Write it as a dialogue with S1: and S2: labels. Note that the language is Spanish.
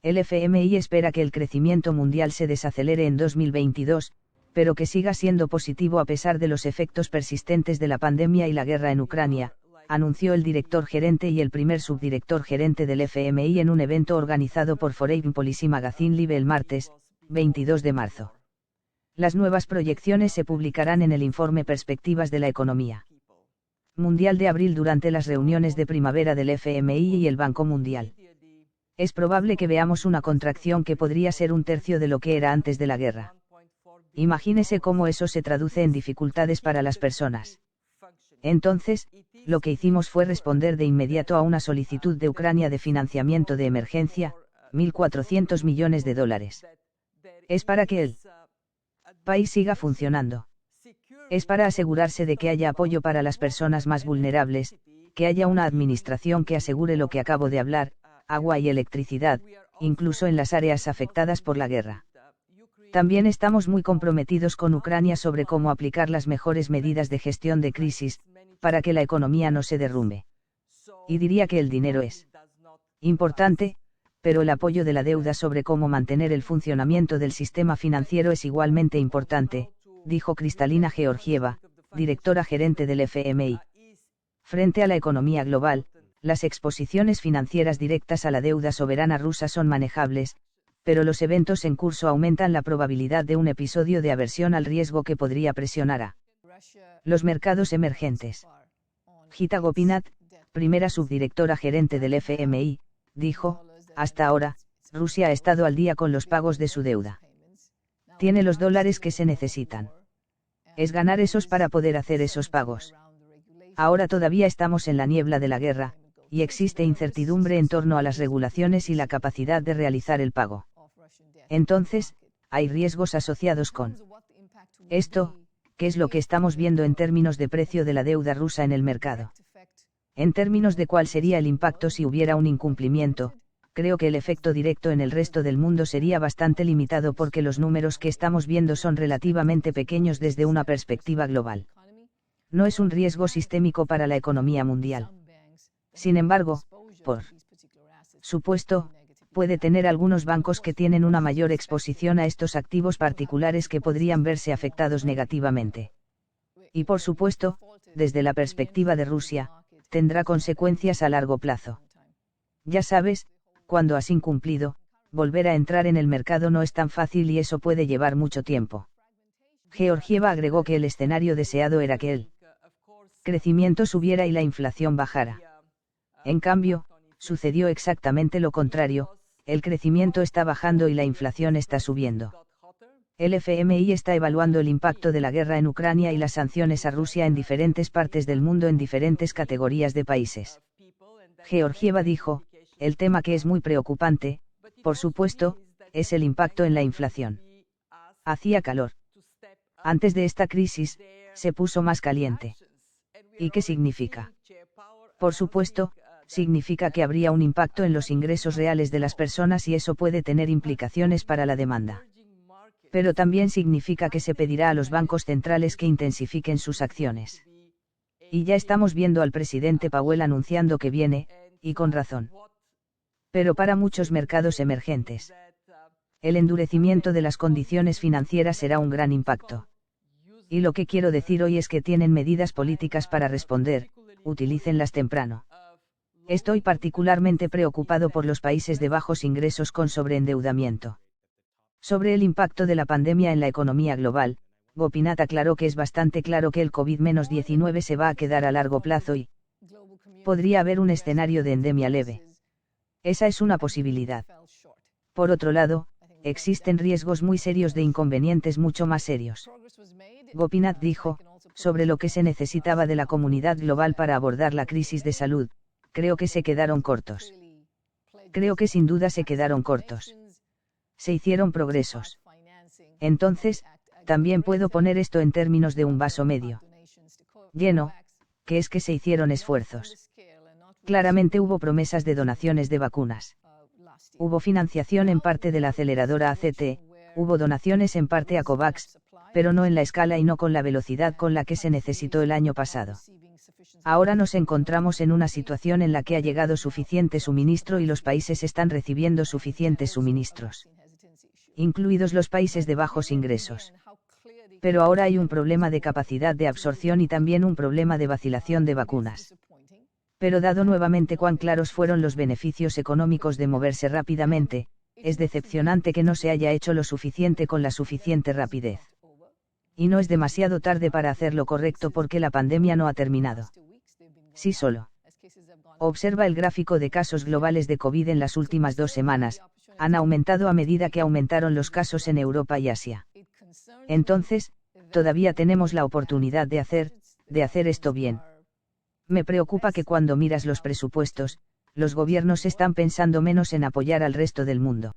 S1: El FMI espera que el crecimiento mundial se desacelere en 2022, pero que siga siendo positivo a pesar de los efectos persistentes de la pandemia y la guerra en Ucrania, anunció el director gerente y el primer subdirector gerente del FMI en un evento organizado por Foreign Policy Magazine Live el martes, 22 de marzo. Las nuevas proyecciones se publicarán en el informe Perspectivas de la Economía Mundial de abril durante las reuniones de primavera del FMI y el Banco Mundial. Es probable que veamos una contracción que podría ser un tercio de lo que era antes de la guerra. Imagínese cómo eso se traduce en dificultades para las personas. Entonces, lo que hicimos fue responder de inmediato a una solicitud de Ucrania de financiamiento de emergencia, $1.400 millones. Es para que el país siga funcionando. Es para asegurarse de que haya apoyo para las personas más vulnerables, que haya una administración que asegure lo que acabo de hablar, agua y electricidad, incluso en las áreas afectadas por la guerra. También estamos muy comprometidos con Ucrania sobre cómo aplicar las mejores medidas de gestión de crisis, para que la economía no se derrumbe. Y diría que el dinero es importante, pero el apoyo de la deuda sobre cómo mantener el funcionamiento del sistema financiero es igualmente importante, dijo Kristalina Georgieva, directora gerente del FMI. Frente a la economía global, las exposiciones financieras directas a la deuda soberana rusa son manejables, pero los eventos en curso aumentan la probabilidad de un episodio de aversión al riesgo que podría presionar a los mercados emergentes. Gita Gopinath, primera subdirectora gerente del FMI, dijo, hasta ahora, Rusia ha estado al día con los pagos de su deuda. Tiene los dólares que se necesitan. Es ganar esos para poder hacer esos pagos. Ahora todavía estamos en la niebla de la guerra, y existe incertidumbre en torno a las regulaciones y la capacidad de realizar el pago. Entonces, hay riesgos asociados con esto, que es lo que estamos viendo en términos de precio de la deuda rusa en el mercado. En términos de cuál sería el impacto si hubiera un incumplimiento, creo que el efecto directo en el resto del mundo sería bastante limitado porque los números que estamos viendo son relativamente pequeños desde una perspectiva global. No es un riesgo sistémico para la economía mundial. Sin embargo, por supuesto, puede tener algunos bancos que tienen una mayor exposición a estos activos particulares que podrían verse afectados negativamente. Y por supuesto, desde la perspectiva de Rusia, tendrá consecuencias a largo plazo. Ya sabes, cuando has incumplido, volver a entrar en el mercado no es tan fácil y eso puede llevar mucho tiempo. Georgieva agregó que el escenario deseado era que el crecimiento subiera y la inflación bajara. En cambio, sucedió exactamente lo contrario, el crecimiento está bajando y la inflación está subiendo. El FMI está evaluando el impacto de la guerra en Ucrania y las sanciones a Rusia en diferentes partes del mundo en diferentes categorías de países. Georgieva dijo, el tema que es muy preocupante, por supuesto, es el impacto en la inflación. Hacía calor. Antes de esta crisis, se puso más caliente. ¿Y qué significa? Por supuesto, significa que habría un impacto en los ingresos reales de las personas y eso puede tener implicaciones para la demanda. Pero también significa que se pedirá a los bancos centrales que intensifiquen sus acciones. Y ya estamos viendo al presidente Powell anunciando que viene, y con razón. Pero para muchos mercados emergentes, el endurecimiento de las condiciones financieras será un gran impacto. Y lo que quiero decir hoy es que tienen medidas políticas para responder, utilícenlas temprano. Estoy particularmente preocupado por los países de bajos ingresos con sobreendeudamiento. Sobre el impacto de la pandemia en la economía global, Gopinath aclaró que es bastante claro que el COVID-19 se va a quedar a largo plazo y podría haber un escenario de endemia leve. Esa es una posibilidad. Por otro lado, existen riesgos muy serios de inconvenientes mucho más serios. Gopinath dijo, sobre lo que se necesitaba de la comunidad global para abordar la crisis de salud, creo que se quedaron cortos. Creo que sin duda se quedaron cortos. Se hicieron progresos. Entonces, también puedo poner esto en términos de un vaso medio lleno, que es que se hicieron esfuerzos. Claramente hubo promesas de donaciones de vacunas. Hubo financiación en parte de la aceleradora ACT, hubo donaciones en parte a COVAX, pero no en la escala y no con la velocidad con la que se necesitó el año pasado. Ahora nos encontramos en una situación en la que ha llegado suficiente suministro y los países están recibiendo suficientes suministros, incluidos los países de bajos ingresos. Pero ahora hay un problema de capacidad de absorción y también un problema de vacilación de vacunas. Pero dado nuevamente cuán claros fueron los beneficios económicos de moverse rápidamente, es decepcionante que no se haya hecho lo suficiente con la suficiente rapidez. Y no es demasiado tarde para hacer lo correcto porque la pandemia no ha terminado. Sí solo. Observa el gráfico de casos globales de COVID en las últimas 2 semanas, han aumentado a medida que aumentaron los casos en Europa y Asia. Entonces, todavía tenemos la oportunidad de hacer esto bien. Me preocupa que cuando miras los presupuestos, los gobiernos están pensando menos en apoyar al resto del mundo.